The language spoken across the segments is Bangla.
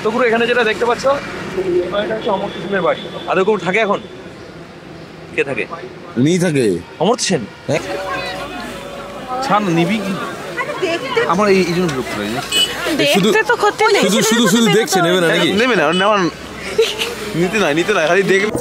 তো পুরো এখানে যেটা দেখতে পাচ্ছ এটা হচ্ছে অমর্ত্য সেনের বাড়ি। আদৌ কেউ থাকে এখন? কে থাকে? উনি থাকে অমর্ত্য সেন। ছাড় নিবি কি আমার এই জন্য বিরক্ত লাগে দেখতে তো ক্ষতি নেই, শুধু শুধু দেখছে নেবে না নাকি? নেবে না নেওয়া নিতে না খালি দেখবে।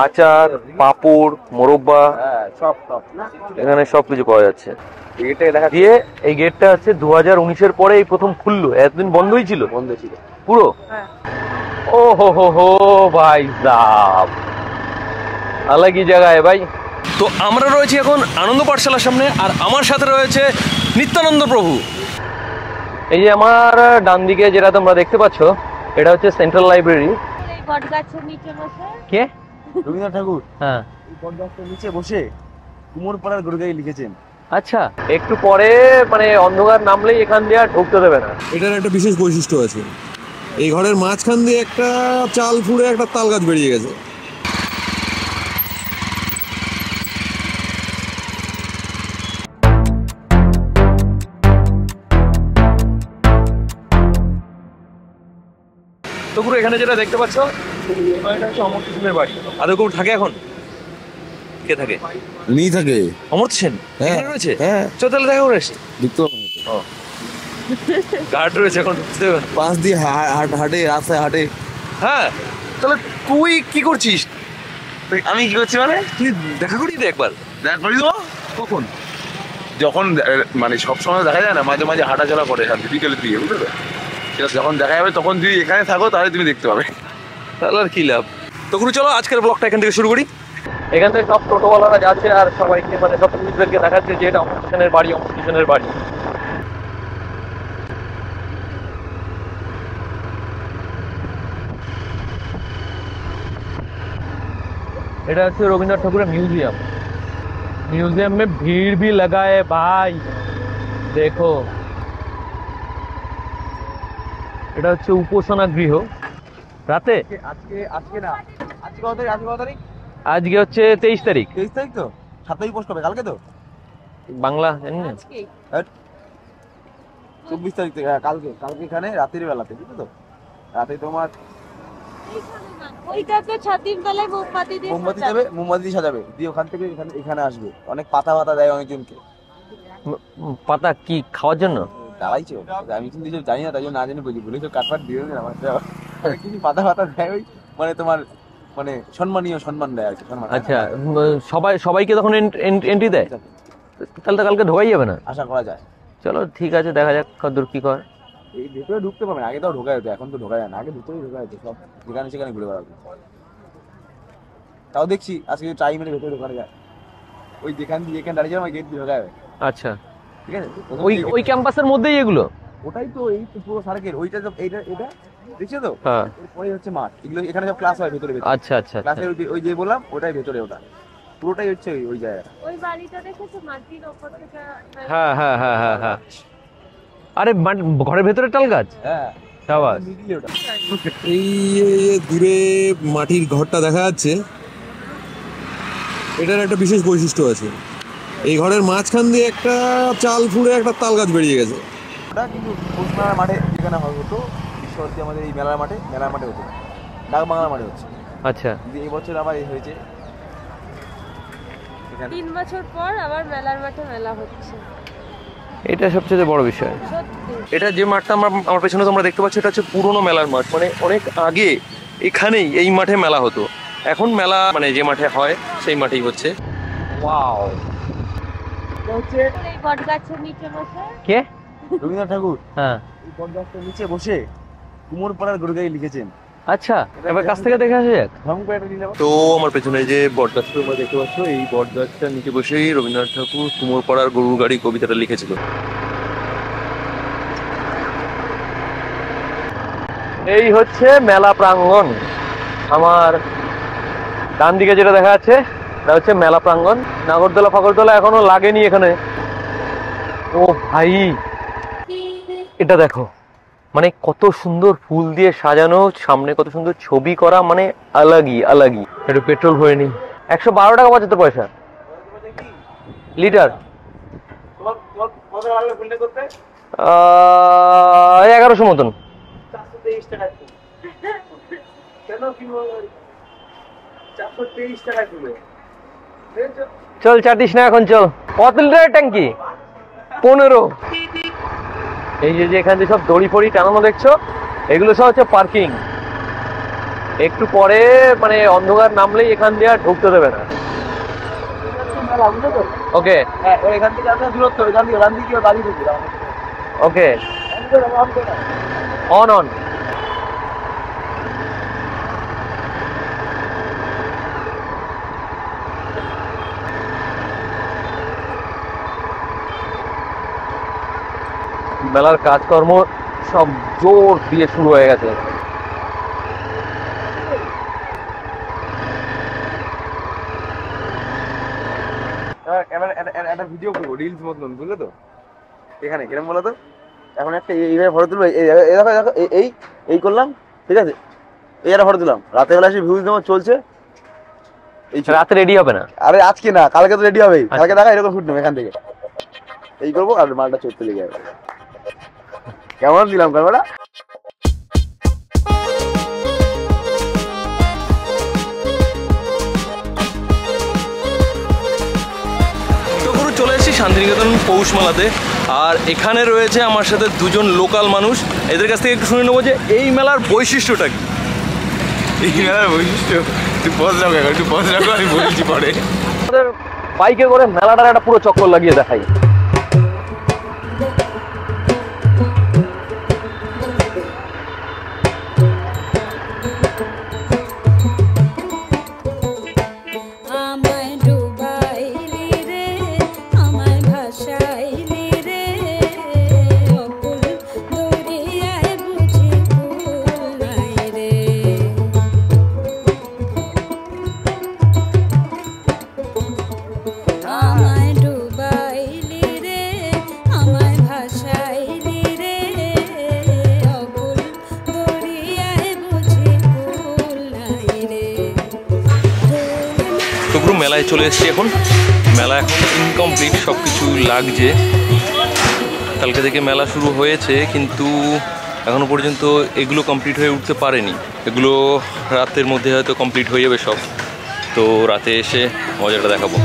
আচার, পাঁপড়, মোরব্বা, এখানে সবকিছু পাওয়া যাচ্ছে। দিয়ে এই গেটটা হচ্ছে 2019-এর পরে এই প্রথম খুললো, এতদিন বন্ধই ছিল। বন্ধ ছিল পুরো। ও হো ভাই সাব, আলাগি জায়গায় ভাই। তো আমরা রয়েছি এখন আনন্দ পাঠশালার সামনে, আর আমার সাথে রয়েছে নিত্যানন্দ প্রভু। এই যে আমার ডান দিকে যেটা তোমরা দেখতে পাচ্ছ, এটা হচ্ছে সেন্ট্রাল লাইব্রেরি। কে? রবীন্দ্রনাথ ঠাকুর। হ্যাঁ, এই বটগাছটার নিচে বসে কুমোর পাড়ার গরুগাই লিখেছেন। আচ্ছা, একটু পরে মানে অন্ধকার নামলেই এখান দিয়ে আর ঢুকতে দেবে না। এটার একটা বিশেষ বৈশিষ্ট্য আছে, এই ঘরের মাঝখান দিয়ে একটা চাল ফুঁড়ে একটা তাল গাছ বেরিয়ে গেছে। তো পুরো এখানে যেটা দেখতে পাচ্ছ এটা হচ্ছে অমর্ত্য সেনের বাড়ি। আদৌ কেউ থাকে এখন? কে থাকে? উনি থাকে। অমর্ত্য সেন এখানে রয়েছে? হ্যাঁ, চল তাহলে দেখা করে আসি। গার্ড রয়েছে, এখন ঢুকতে দেবে না। পাশ দিয়ে হাঁটে, রাস্তায় হাঁটে। হ্যাঁ, তাহলে তুই কি করছিস? আমি কি করছি মানে? তুই দেখা করি দে একবার। দেখা করি তো কখন? যখন মানে সবসময় দেখা যায় না, মাঝে মাঝে হাঁটাচলা করে শান্তি বিকেলের দিকে, বুঝতে পারবে? সেটা যখন দেখা যাবে তখন যদি এখানে থাকো তাহলে তুমি দেখতে পাবে। তাহলে আর কি লাভ। তো গুরু চলো আজকের ব্লগটা এখান থেকে শুরু করি। এখান থেকে সব টোটোওয়ালারা যাচ্ছে আর সবাইকে মানে সব টুরিস্টদেরকে দেখাচ্ছে যে এটা অমর্ত্য সেনের বাড়ি, অমর্ত্য সেনের বাড়ি। এটা হচ্ছে রবীন্দ্রনাথ ঠাকুরের মিউজিয়াম। म्यूजियम में भीड़ भी लगा है भाई, देखो। এটা হচ্ছে উপাসনা গৃহ। রাতে আজকে না, আজকে কত তারিখ? আজকে হচ্ছে 23 তারিখ। 23 তারিখ তো 7 তারিখ পোস্ট হবে কালকে তো। বাংলা জানি না। 24 তারিখ থেকে কালকে এখানে রাতের বেলাতে, বুঝছো তো? রাতে তোমার ওইটাতে ছাতির তলায় মোমবাতি দেবে, মোমবাতি সাজাবে, দিয়ে ওখান থেকে এখানে আসবে। অনেক পাতা দেয় অনেকজনকে। পাতা কি খাওয়ার জন্য? দাঁড়াইছো, আমি কিন্তু জানি না, তাই জন্য না জানি বলি তো কাটপাট দিয়ে আমার কিছু পাতা দেয়, ওই মানে তোমার মানে সম্মান দেয় আর কি। আচ্ছা, সবাইকে তখন এন্ট্রি দেয়? তাহলে তো কালকে ঢোকাই যাবে না আশা করা যায়। চলো ঠিক আছে, দেখা যাক কতদূর কি করে। এই ভেতরে ঢুকতে পারবে না, আগে তো ঢোকা যেত, এখন তো ঢোকা যায় না। আগে ভিতরেই ঢোকা যেত, সব যেখানে সেখানে ঘুরে বেড়াবে। তাও দেখছি আজকে ট্রাই মেরে ভেতরে ঢোকা যায়। ওই যেখানে দাঁড়িয়ে যাবে গেট দিয়ে ঢোকা যাবে। আচ্ছা ঠিক আছে, ওই ক্যাম্পাসের মধ্যেই এগুলো? ওটাই তো, এই তো পুরো সার্কেল। ওইটা তো এটা দেখছো তো? হ্যাঁ, এরপরে হচ্ছে মাঠ, এগুলো এখানে সব ক্লাস হয় ভেতরে। আচ্ছা আচ্ছা, ক্লাসের ওই যে বললাম ওটাই ভেতরে, ওটা পুরোটাই হচ্ছে ওই জায়গাটা। ওই বাড়িটা দেখেছো মাটির উপর থেকে? হ্যাঁ হ্যাঁ হ্যাঁ হ্যাঁ হ্যাঁ। আরে ঘরের ভেতরে তাল গাছ? হ্যাঁ, এই দূরে মাটির ঘরটা দেখা যাচ্ছে, এটার একটা বিশেষ বৈশিষ্ট্য আছে, এই ঘরের মাঝখান দিয়ে একটা চাল ফুঁড়ে একটা তাল গাছ বেরিয়ে গেছে। ওটা কিন্তু পৌষমেলার মাঠে যেখানে হতো, বিশ্বভারতী আমাদের এই মেলার মাঠে হতো, ডাক বাংলার মাঠে হচ্ছে। আচ্ছা, এই বছর আবার এই হয়েছে, 3 বছর পর আবার মেলার মাঠে মেলা হচ্ছে। এটা সবচেয়ে বড় বিষয়। এটা যে মাঠটা আমার পেছনে তোমরা দেখতে পাচ্ছ, এটা হচ্ছে পুরোনো মেলার মাঠ। মানে অনেক আগে এখানেই এই মাঠে মেলা হতো। এখন মেলা মানে যে মাঠে হয় সেই মাঠেই হচ্ছে। ওয়াও, এটা হচ্ছে এই বটগাছের নিচে বসে কে? রবীন্দ্রনাথ ঠাকুর। হ্যাঁ, এই বটগাছটার নিচে বসে কুমোর পাড়ার গরুগাই লিখেছেন। আচ্ছা, এবার কাছ থেকে দেখে আসা যাক। তো তো আমার পেছনে যে বটগাছটা তোমরা দেখতে পাচ্ছ, এই বটগাছটার নিচে বসেই রবীন্দ্রনাথ ঠাকুর কুমোর পাড়ার গরুর গাড়ি কবিতাটা লিখেছিল। এই হচ্ছে মেলা প্রাঙ্গণ। আমার ডান দিকে যেটা দেখা যাচ্ছে এটা হচ্ছে মেলা প্রাঙ্গণ। নাগরদোলা এখনো লাগেনি এখানে। ও ভাই, এটা দেখো, মানে কত সুন্দর ফুল দিয়ে সাজানো, সামনে কত সুন্দর ছবি করা, মানে আলাগি। একটু পেট্রোল ভরে নি। 112 টাকা 75 পয়সা লিটার। 1100 মতন। চল চাটিস না এখন, চল। কত লিটারের ট্যাঙ্কি? 15। এই যে এখান থেকে সব দড়ি ফড়ি টানানো দেখছো, এগুলো সব হচ্ছে পার্কিং। একটু পরে মানে অন্ধকার নামলেই এখান দিয়ে আর ঢুকতে দেবে না। ওকে এখান থেকে দূরত্ব, এখান থেকে বাড়ি ঢুকবে। ওকে, অন অন। মেলার কাজকর্ম সব জোর দিয়ে শুরু হয়ে গেছে। একটা ভিডিও করবো রিলস মতন, বুঝলে তো? এখানে কিরম বলো তো, এখন একটা এইভাবে ফটো তুলবো, দেখো দেখো এই করলাম, ঠিক আছে? এই একটা ফটো তুললাম, রাতের বেলা এসে ভিউজ যেমন চলছে। এই রাতে রেডি হবে না? আরে আজকে না, কালকে তো রেডি হবে। কালকে দেখা এরকম শুট নেবো এখান থেকে, এই করবো আর মালটা চড়তে লেগে যাবে। কেমন দিলাম ক্যামেরা? চলে এসেছি শান্তিনিকেতন পৌষ মেলাতে, আর এখানে রয়েছে আমার সাথে দুজন লোকাল মানুষ। এদের কাছ থেকে একটু শুনে নেবো যে এই মেলার বৈশিষ্ট্যটা কি। এই মেলার বৈশিষ্ট্য তুই পজ রাখো, একটু পজ রাখো, আমি বলছি পরে। আমাদের বাইকে করে মেলাটার একটা পুরো চক্কর লাগিয়ে দেখাই। মেলায় চলে এসেছি এখন। মেলা এখন ইনকমপ্লিট, সব কিছু লাগছে। কালকে থেকে মেলা শুরু হয়েছে, কিন্তু এখনো পর্যন্ত এগুলো কমপ্লিট হয়ে উঠতে পারেনি। এগুলো রাতের মধ্যে হয়তো কমপ্লিট হয়ে যাবে সব। তো রাতে এসে মজাটা দেখাবো।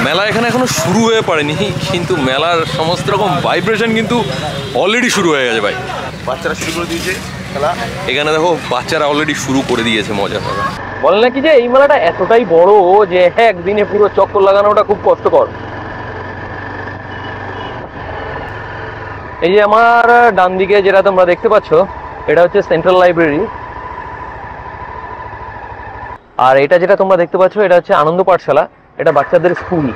মেলা এখানে এখনো শুরু হয়ে পড়েনি, কিন্তু মেলার সমস্ত রকম ভাইব্রেশন কিন্তু অলরেডি শুরু হয়ে গেছে ভাই। বাচ্চারা শুরু করে দিয়েছে খেলা। এখানে দেখো বাচ্চারা অলরেডি শুরু করে দিয়েছে মজা করা। বলে নাকি যে এই মেলাটা এতটাই বড় যে একদিনে পুরো চক্কর লাগানোটা খুব কষ্টকর। এই যে আমার ডান দিকে যেটা তোমরা দেখতে পাচ্ছ, এটা হচ্ছে সেন্ট্রাল লাইব্রেরি। আর এটা যেটা তোমরা দেখতে পাচ্ছ, এটা হচ্ছে আনন্দ পাঠশালা। এটা বাচ্চাদের স্কুল।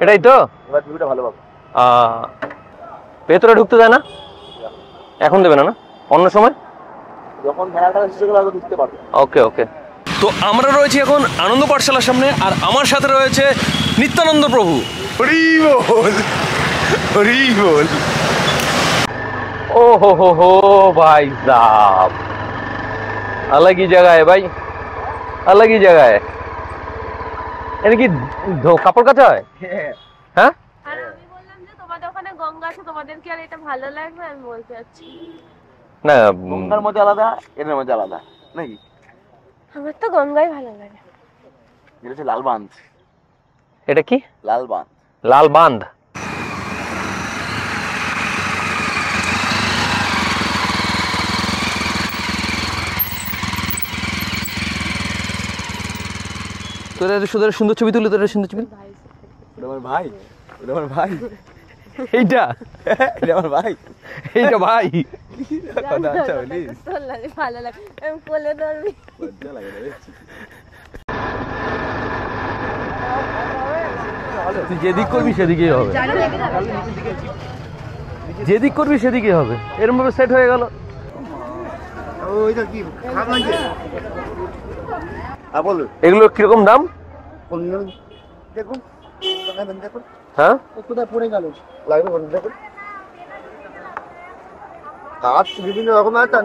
এটাই তো ভালো পাবো। ভেতরে ঢুকতে দেয় না? এখন দেবে না? না অন্য সময় যখন মেলাটা শেষ হয়ে গেলে ঢুকতে পারবে। ওকে ওকে। তো আমরা রয়েছি এখন আনন্দ পাঠশালার সামনে, আর আমার সাথে রয়েছে নিত্যানন্দ প্রভু। হরি বল, হরি বল। ओ हो भाई साहब, अलग ही जगह है भाई, अलग ही जगह है। यानी कि কাপড় কাচা হয়? হ্যাঁ। আর আমি বললাম যে তোমাদের ওখানে গঙ্গা আছে, তোমাদের কি আর এটা ভালো লাগবে? আমি বলতে চাচ্ছি না, গঙ্গার মধ্যে আলাদা, এর মধ্যে আলাদা নাকি? আমার তো গঙ্গাই ভালো লাগে। এটা হচ্ছে লাল বাঁধ। এটা কি? লাল বাঁধ। লাল বাঁধ। তোর সুন্দর ছবি তুলে, তোর সুন্দর ছবি। ওটা আমার ভাই, ওটা আমার ভাই, এইটা এটা আমার ভাই, এইটা ভাই। আচ্ছা বলিস তোর লাগে ভালো লাগে, আমি কোলে ধরবি। লজ্জা লাগে রে। তুই যেদিক করবি সেদিকেই হবে, যেদিক করবি সেদিকেই হবে। এরকম ভাবে সেট হয়ে গেল। এগুলো কিরকম দাম? দেখুন দেখুন, হ্যাঁ, কোথায় পড়ে গেল লাগবে বলুন। দেখুন কাজ বিভিন্ন রকম আছে।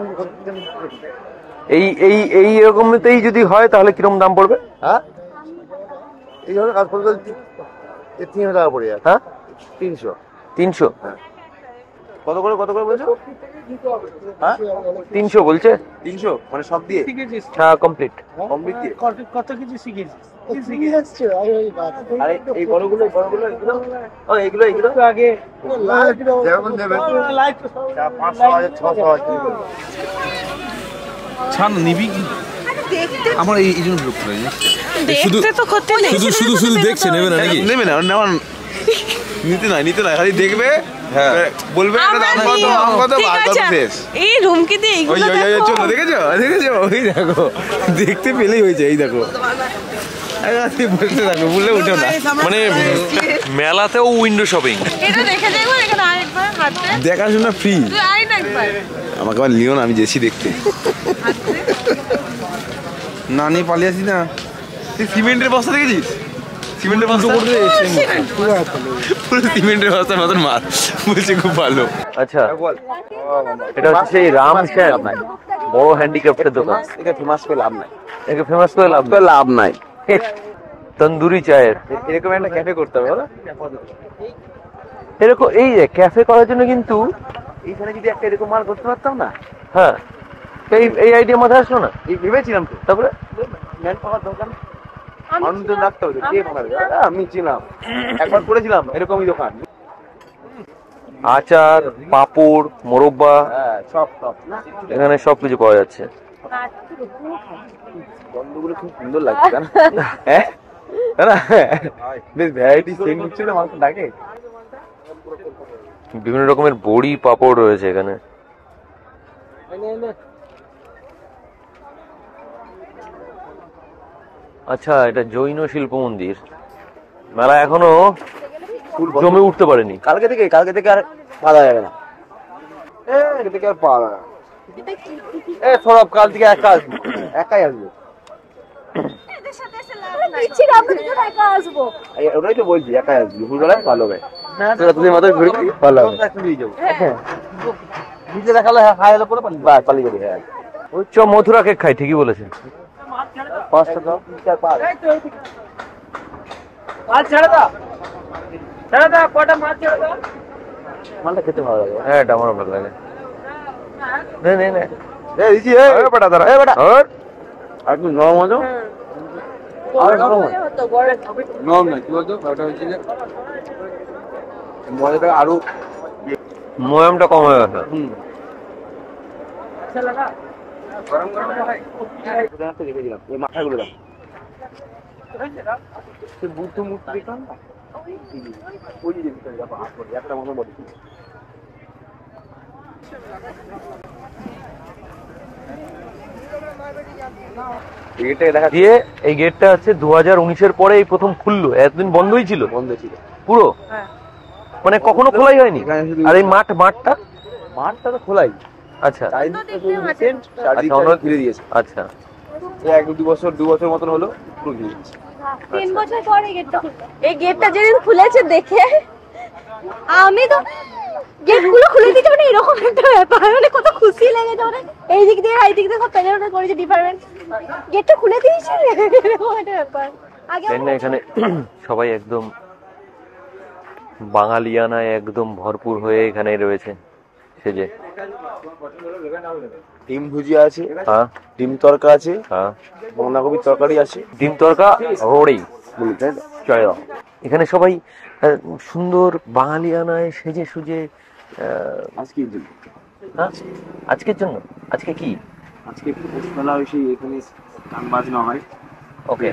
এই এই এই এরকমতেই যদি হয় তাহলে কিরকম দাম পড়বে? হ্যাঁ, এই ধরনের কাজ করতে 3000 টাকা পড়ে যাবে। হ্যাঁ, 300। 300? কত করে বলছো? হ্যাঁ, 300 বলছে। 300 মানে সব দিয়ে? হ্যাঁ, কমপ্লিট। কমপ্লিট দিয়ে কত কিছু শিখেছিস? আরে এই বড়গুলো এগুলো, ও এগুলো আগে যেমন দেবে 500 600 ছাড় নিবি কি? আমার এই জন্য বিরক্ত লাগে। দেখতে তো ক্ষতি নেই, শুধু দেখছে, নেবে না নাকি? নেবে না, নেওয়ার নিতে নাই, খালি দেখবে, বলবে এটা দাম কত, বার কত শেষ। এই রুমকি দিয়ে ওই ওই ওই চলো, দেখেছো ওই দেখো, দেখতে পেলেই হয়েছে। এই দেখো, বলতে থাকো, বললে উঠো না। মানে মেলাতেও উইন্ডো শপিং। এটা দেখে দেখবো, এখানে আরেকবার হাতে দেখাশোনা ফ্রি। তুই আয় না একবার। আমাকে আবার নিও না, আমি যেছি দেখতে। না নিয়ে পালিয়ে আসি না। তুই সিমেন্টের বস্তা দেখেছিস? সিমেন্টের বস্তা পুরো সিমেন্টের বস্তার মতন মাল, বলছে খুব ভালো। আচ্ছা, এটা হচ্ছে সেই রাম শ্যাম বড় হ্যান্ডিক্রাফটের দোকান। এটা ফেমাস করে লাভ নাই, একে ফেমাস করে লাভ নাই। তন্দুরি চায়ের এরকম একটা ক্যাফে করতে হবে বলো। এরকম এই ক্যাফে করার জন্য কিন্তু এইখানে যদি একটা এরকম মাল করতে পারতাম না, হ্যাঁ, এই আইডিয়া মাথায় আসলো না। এই ভেবেছিলাম তো। তারপরে ম্যান পাওয়ার দোকান মানুষজন রাখতে হবে, কে বানাবে? আমি ছিলাম, একবার করেছিলাম এরকমই দোকান। আচার, পাঁপড়, মোরব্বা, হ্যাঁ, সব এখানে সবকিছু পাওয়া যাচ্ছে। গন্ধগুলো খুব সুন্দর লাগছে, তাই না? হ্যাঁ, তাই না? বেশ ভ্যারাইটি সেন্ট হচ্ছে না, মানুষ ডাকে। বিভিন্ন রকমের বড়ি, পাঁপড় রয়েছে এখানে। আচ্ছা, এটা জৈন শিল্প মন্দির। মেলা এখনো জমে উঠতে পারেনি। কালকে থেকে আর পাওয়া যাবে না, কালকে থেকে আর পাওয়া যাবে না। সৌরভ কাল থেকে একাই আসবে। ওটাই তো বলছি, একাই আসবে, দুপুরবেলায় ভালো হবে। তোদের মাথায় ঘুরে ভালো হবে। নিজে দেখালে হাই হলে পরে পালিয়ে যাবে। হ্যাঁ, চ মথুরা কেক খাই, ঠিকই বলেছেন। 5 টাকা 4 মাছ ছেড়ে দাও, কটা মাছ ছেড়ে দাও। মালটা খেতে ভালো লাগে। হ্যাঁ, এটা আমার ভালো লাগে। নে দিদি বেটা দাঁড়া, বেটা আর একটু নরম হতো। আর নরম নয়, কি বলতো ওটা হচ্ছে যে মজাটা আরো ময়ামটা কম হয়ে গেছে। গরম দেখেছিলাম এই মাথাগুলো দাম বুদ্ধ মূর্তি দেখলাম না, ওই যে একটা মনে বলে। দিয়ে এই গেটটা হচ্ছে 2019-এর পরে এই প্রথম খুললো, এতদিন বন্ধই ছিল। বন্ধ ছিল পুরো, মানে কখনো খোলাই হয়নি। আর এই মাঠটা তো খোলাই। আচ্ছা, চারিদিকে ঘিরে দিয়েছে। আচ্ছা, এই 1-2 বছর মতন হলো পুরো ঘিরে গেছে। 3 বছর পরে গেটটা এই গেটটা যেদিন খুলেছে দেখে আমি তো গেটগুলো খুলে দিতে মানে এরকম একটা ব্যাপার মানে কত খুশি লেগেছে মানে এই দিক দিয়ে এই দিক দিয়ে সব প্যানেলটা করেছে ডিপার্টমেন্ট গেটটা খুলে দিয়েছে এরকম একটা ব্যাপার আগে এখানে সবাই একদম বাঙালিয়ানায় একদম ভরপুর হয়ে এখানে রয়েছে সেজে। ডিম ভুজিয়া আছে, হ্যাঁ ডিম তরকা আছে, হ্যাঁ বাঁধাকপির তরকারি আছে, ডিম তরকা রোড়েই বলি তাই তো? চয়। এখানে সবাই সুন্দর বাঙালিয়ানায় সেজে সুজে আজকে হ্যাঁ আজকের জন্য। আজকে কি? আজকে একটু পৌষমেলা হয়েছে, এখানে গান বাজনা হয়। ওকে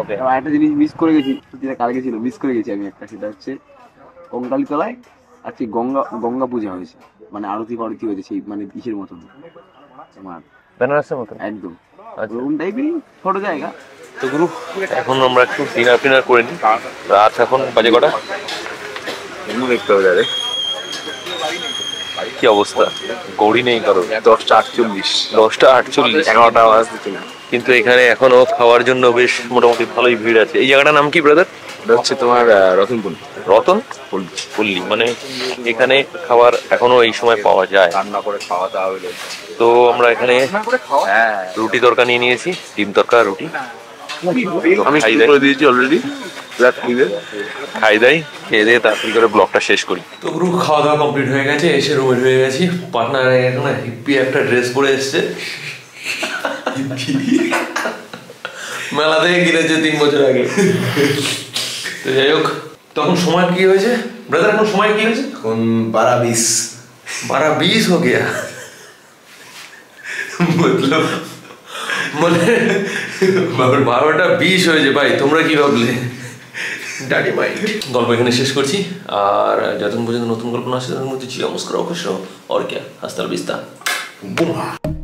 ওকে। আর একটা জিনিস মিস করে গেছি, যেটা কালকে ছিল মিস করে গেছি আমি একটা, সেটা হচ্ছে কঙ্কালীতলায় আজকে গঙ্গা পূজা হয়েছে, মানে আরতি ফারতি হয়েছে সেই মানে ইসের মতন তোমার বেনারসের মতন একদম আচ্ছা। ওরকম টাইপেরই ছোট জায়গা। তো গুরু এখন আমরা একটু ডিনার ফিনার করে নিই। রাত এখন বাজে কটা? দেখতে হবে রে, কি অবস্থা? গৌড়ি নেই কারো। 10:48 10:48 11টা আওয়াজ দিচ্ছে না। কিন্তু এখানে এখনো খাওয়ার জন্য বেশ মোটামুটি ভালোই ভিড় আছে। এই জায়গাটার নাম কি ব্রাদার? এটা হচ্ছে তোমার রতনপুর রতন পল্লী। মানে এখানে খাবার এখনো এই সময় পাওয়া যায়, রান্না করে খাওয়া দাওয়া হলো। তো আমরা এখানে রুটি তরকা নিয়ে নিয়েছি, ডিম তরকা রুটি। আমি খাই শুরু দেয়, করে দিয়েছি অলরেডি রাত্রিতে। খাই দেয়, খেয়ে দিয়ে তাড়াতাড়ি করে ব্লগটা শেষ করি। তো পুরো খাওয়া দাওয়া কমপ্লিট হয়ে গেছে, এসে রুমে হয়ে গেছি। পার্টনার এখন হিপ্পি একটা ড্রেস পরে এসছে, মেলা থেকে কিনেছে 3 বছর আগে। তো যাই হোক, তখন সময় কি হয়েছে ব্রাদার? এখন সময় কি হয়েছে? এখন 12:20 12:20 हो गया। मतलब মানে 12:20 হয়েছে ভাই, তোমরা কি ভাবলে? ডাডি মাই গল্প এখানে শেষ করছি। আর যতক্ষণ পর্যন্ত নতুন গল্প না আসে ততক্ষণ চিয়া মুস্কুরাও খুশ রহো। और क्या, hasta la vista। বুম।